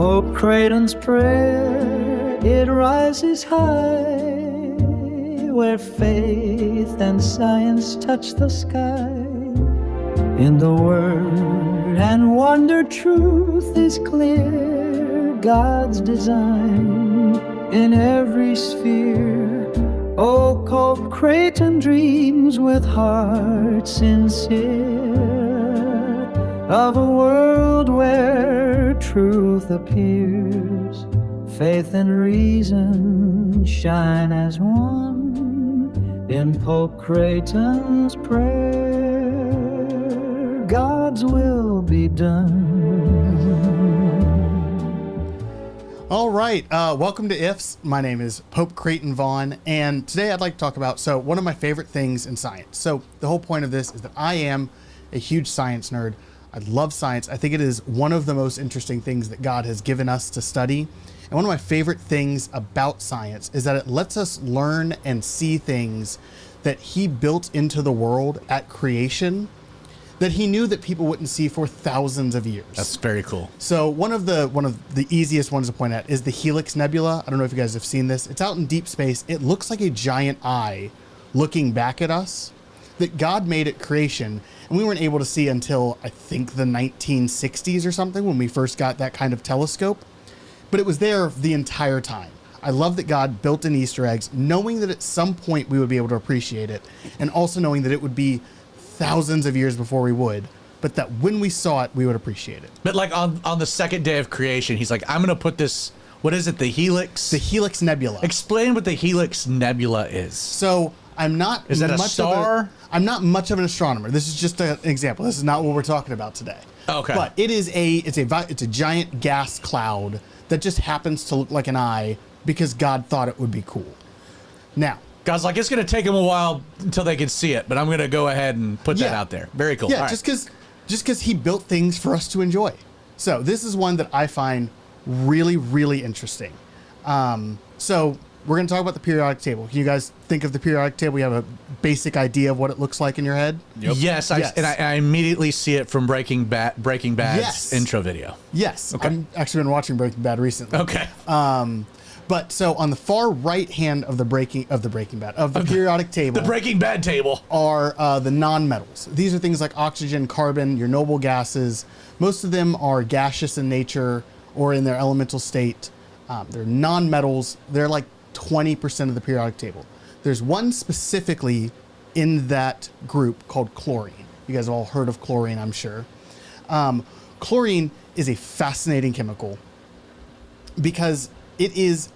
Pope Creighton's prayer, it rises high, where faith and science touch the sky. In the word and wonder truth is clear, God's design in every sphere. Oh, Pope Creighton dreams with heart sincere of a world where truth appears, faith and reason shine as one in Pope Creighton's prayer. God's will be done. All right, welcome to IFS. My name is Pope Creighton Vaughn, and today I'd like to talk about one of my favorite things in science. So the whole point of this is that I am a huge science nerd. I love science. I think it is one of the most interesting things that God has given us to study. And one of my favorite things about science is that it lets us learn and see things that he built into the world at creation that he knew that people wouldn't see for thousands of years. That's very cool. So one of the easiest ones to point at is the Helix Nebula. I don't know if you guys have seen this. It's out in deep space. It looks like a giant eye looking back at us that God made at creation. And we weren't able to see until, I think, the 1960s or something when we first got that kind of telescope. But it was there the entire time. I love that God built in Easter eggs, knowing that at some point we would be able to appreciate it, and also knowing that it would be thousands of years before we would, but that when we saw it, we would appreciate it. But like on the second day of creation, he's like, I'm going to put this, what is it, the Helix? The Helix Nebula. Explain what the Helix Nebula is. So I'm not Is that a much star? I'm not much of an astronomer. This is just an example. This is not what we're talking about today. Okay. But it's a giant gas cloud that just happens to look like an eye because God thought it would be cool. Now, God's like, it's going to take them a while until they can see it, but I'm going to go ahead and put that out there. Very cool. Yeah, All just because he built things for us to enjoy. So this is one that I find really, really interesting. So we're going to talk about the periodic table. Can you guys think of the periodic table? You have a basic idea of what it looks like in your head? Yep. Yes. I immediately see it from Breaking Bad's intro video. Yes. Okay. I've actually been watching Breaking Bad recently. Okay. But so on the far right hand of the periodic table, The Breaking Bad table. are the non-metals. These are things like oxygen, carbon, your noble gases. Most of them are gaseous in nature or in their elemental state. They're non-metals. They're like 20% of the periodic table. There's one specifically in that group called chlorine. You guys have all heard of chlorine, I'm sure. Chlorine is a fascinating chemical because it is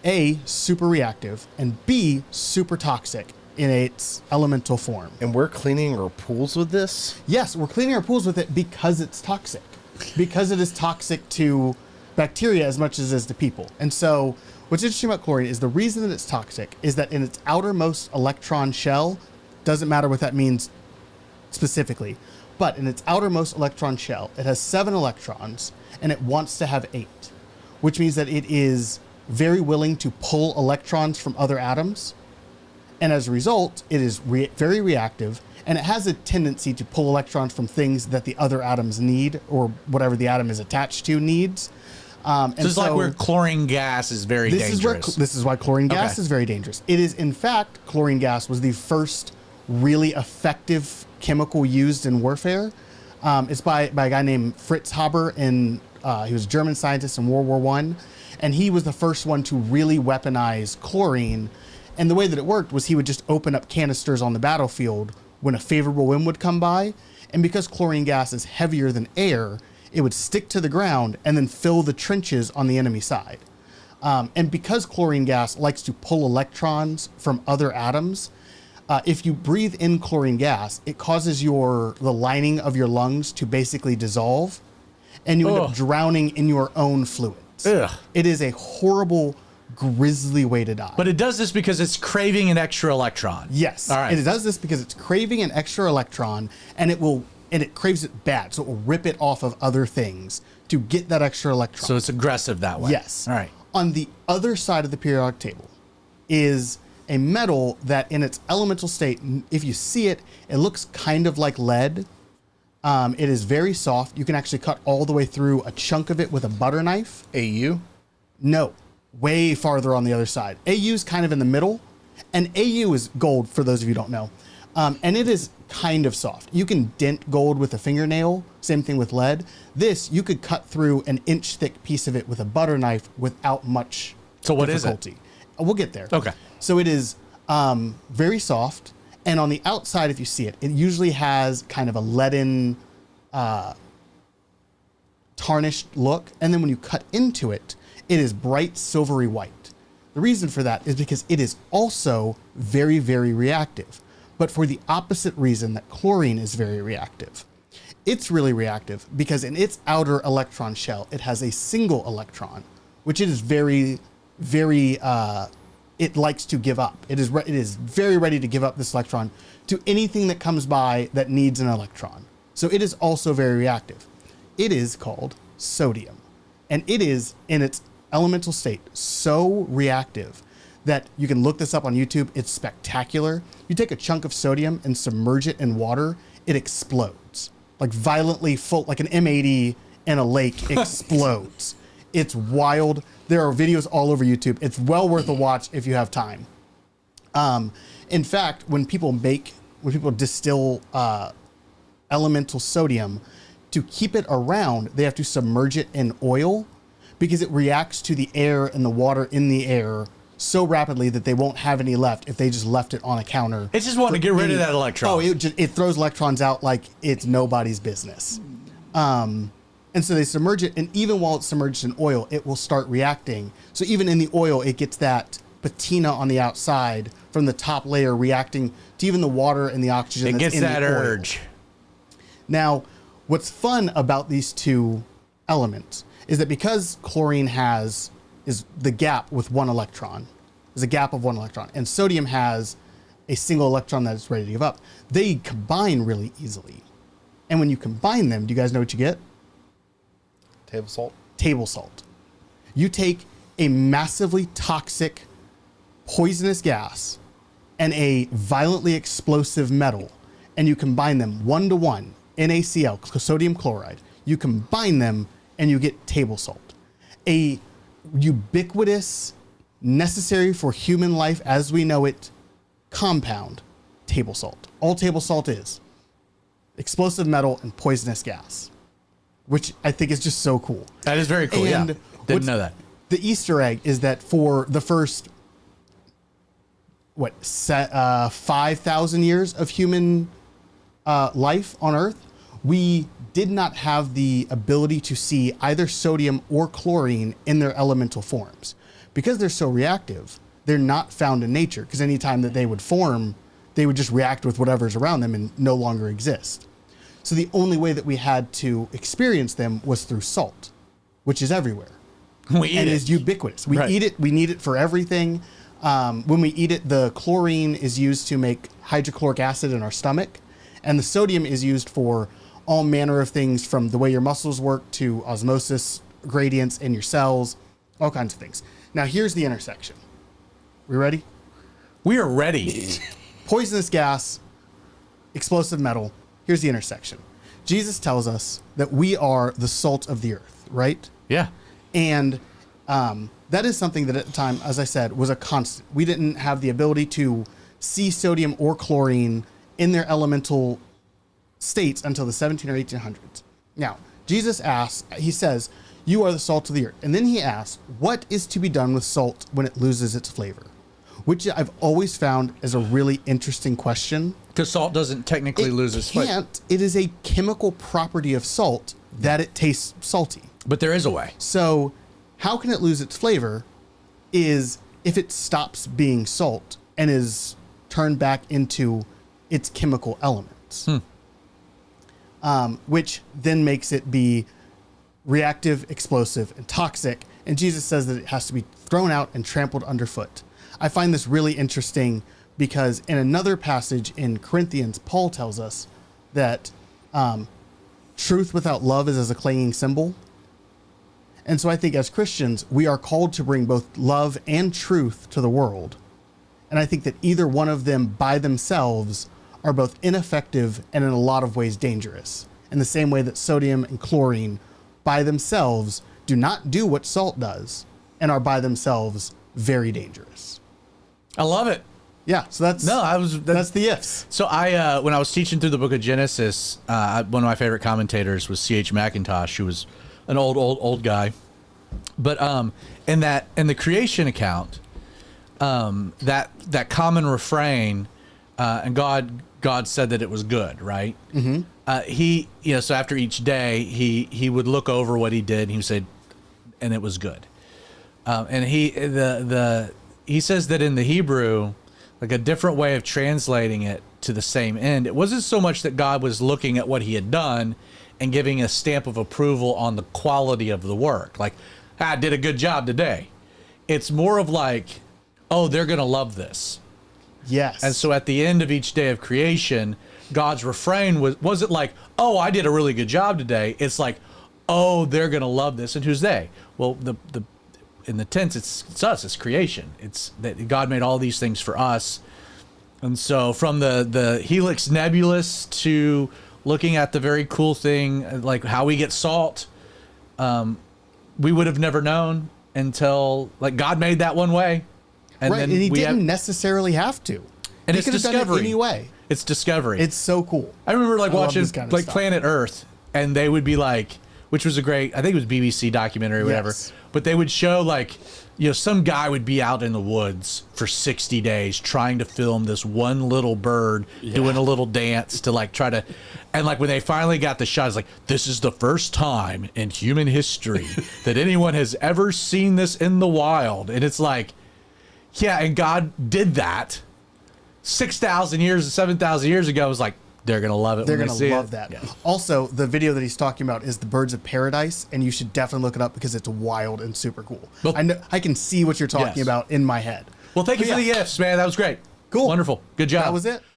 A, super reactive, and B, super toxic in its elemental form. And we're cleaning our pools with this? Yes, we're cleaning our pools with it because it's toxic. Because it is toxic to bacteria as much as it is to people. And so what's interesting about chlorine is the reason that it's toxic is that in its outermost electron shell, doesn't matter what that means specifically, but in its outermost electron shell, it has 7 electrons and it wants to have 8, which means that it is very willing to pull electrons from other atoms. And as a result, it is very reactive, and it has a tendency to pull electrons from things that the other atoms need, or whatever the atom is attached to needs. So it's like where chlorine gas is very dangerous. This is why chlorine gas is very dangerous. It is, in fact, chlorine gas was the first really effective chemical used in warfare. It's by a guy named Fritz Haber, he was a German scientist in World War I, and he was the first one to really weaponize chlorine. And the way that it worked was he would just open up canisters on the battlefield when a favorable wind would come by, and because chlorine gas is heavier than air, it would stick to the ground and then fill the trenches on the enemy side. And because chlorine gas likes to pull electrons from other atoms, if you breathe in chlorine gas, it causes the lining of your lungs to basically dissolve, and you end up drowning in your own fluids. Ugh. It is a horrible, grisly way to die. But it does this because it's craving an extra electron. Yes. All right. And it does this because it's craving an extra electron, and it craves it bad, so it will rip it off of other things to get that extra electron. So it's aggressive that way. Yes. All right. On the other side of the periodic table is a metal that in its elemental state, if you see it, it looks kind of like lead. It is very soft. You can actually cut all the way through a chunk of it with a butter knife. AU? No, way farther on the other side. AU is kind of in the middle, and AU is gold, for those of you who don't know. And it is kind of soft. You can dent gold with a fingernail, same thing with lead. This, you could cut through an inch thick piece of it with a butter knife without much difficulty. We'll get there. Okay. So it is very soft, and on the outside, if you see it, it usually has kind of a leaden, tarnished look, and then when you cut into it, it is bright silvery white. The reason for that is because it is also very, very reactive, but for the opposite reason that chlorine is very reactive. It's really reactive because in its outer electron shell, it has a single electron, which it is very, very, it likes to give up. It is very ready to give up this electron to anything that comes by that needs an electron. So it is also very reactive. It is called sodium, and it is in its elemental state so reactive that you can look this up on YouTube. It's spectacular. You take a chunk of sodium and submerge it in water, it explodes. Like violently full, like an M80 in a lake explodes. It's wild. There are videos all over YouTube. It's well worth a watch if you have time. In fact, when people distill elemental sodium, to keep it around, they have to submerge it in oil because it reacts to the air and the water in the air so rapidly that they won't have any left if they just left it on a counter. It's just wanting to get rid of that electron. Oh, it throws electrons out like it's nobody's business. And so they submerge it, and even while it's submerged in oil, it will start reacting. So even in the oil, it gets that patina on the outside from the top layer reacting to even the water and the oxygen. It gets that urge. Now, what's fun about these two elements is that because chlorine is the gap with one electron, is a gap of one electron, and sodium has a single electron that it's ready to give up, they combine really easily. And when you combine them, do you guys know what you get? Table salt. Table salt. You take a massively toxic, poisonous gas and a violently explosive metal, and you combine them 1-to-1, NaCl, sodium chloride. You combine them and you get table salt. A ubiquitous, necessary for human life as we know it, compound, table salt. All table salt is explosive metal and poisonous gas, which I think is just so cool. That is very cool. And yeah. Didn't know that. The Easter egg is that for the first, 5,000 years of human life on Earth, we did not have the ability to see either sodium or chlorine in their elemental forms. Because they're so reactive, they're not found in nature, because anytime that they would form, they would just react with whatever's around them and no longer exist. So the only way that we had to experience them was through salt, which is everywhere. We eat and it. is ubiquitous. We eat it. We need it for everything. When we eat it, the chlorine is used to make hydrochloric acid in our stomach, and the sodium is used for all manner of things, from the way your muscles work to osmosis gradients in your cells, all kinds of things. Now here's the intersection. We ready? We are ready. Poisonous gas, explosive metal. Here's the intersection. Jesus tells us that we are the salt of the earth, right? Yeah. And that is something that at the time, as I said, was a constant. We didn't have the ability to see sodium or chlorine in their elemental states until the 17 or 1800s. Now, Jesus asks, he says, you are the salt of the earth. And then he asks, what is to be done with salt when it loses its flavor? Which I've always found as a really interesting question. Because salt doesn't technically lose its flavor. It is a chemical property of salt that it tastes salty. But there is a way. So how can it lose its flavor is if it stops being salt and is turned back into its chemical elements. Which then makes it be reactive, explosive, and toxic. And Jesus says that it has to be thrown out and trampled underfoot. I find this really interesting because in another passage in Corinthians, Paul tells us that truth without love is as a clanging cymbal. And so I think as Christians, we are called to bring both love and truth to the world. And I think that either one of them by themselves are both ineffective and in a lot of ways dangerous. in the same way that sodium and chlorine by themselves do not do what salt does and are by themselves very dangerous. I love it. Yeah, so that's the ifs. So I when I was teaching through the book of Genesis, one of my favorite commentators was C.H. McIntosh, who was an old guy. But in the creation account, that common refrain, and God said that it was good, right? Mm-hmm. So after each day, he would look over what he did, and he would say, and it was good. And he says that in the Hebrew, like a different way of translating it to the same end, it wasn't so much that God was looking at what he had done and giving a stamp of approval on the quality of the work. Like, I did a good job today. It's more of like, oh, they're going to love this. Yes. And so at the end of each day of creation, God's refrain wasn't like, oh, I did a really good job today. It's like, oh, they're going to love this. And who's they? Well, in the tense, it's us, it's creation. It's that God made all these things for us. And so from the Helix Nebulous to looking at the very cool thing, like how we get salt, we would have never known until like God made that one way. And right, then and he didn't necessarily have to. And he it's could have done it discovery. Anyway. It's discovery. It's so cool. I remember like watching kind of like stuff. Planet Earth, and they would be like, which was a great, I think it was BBC documentary or whatever, Yes. but they would show like, some guy would be out in the woods for 60 days trying to film this one little bird doing a little dance to like try to, and like when they finally got the shot, it's like, this is the first time in human history that anyone has ever seen this in the wild. And it's like, yeah, and God did that 6,000 years, 7,000 years ago. It was like, they're going to love it. They're going to love that. Yeah. Also, the video that he's talking about is the Birds of Paradise, and you should definitely look it up because it's wild and super cool. Well, I can see what you're talking about in my head. Well, thank you for the ifs, man. That was great. Cool. Wonderful. Good job. That was it.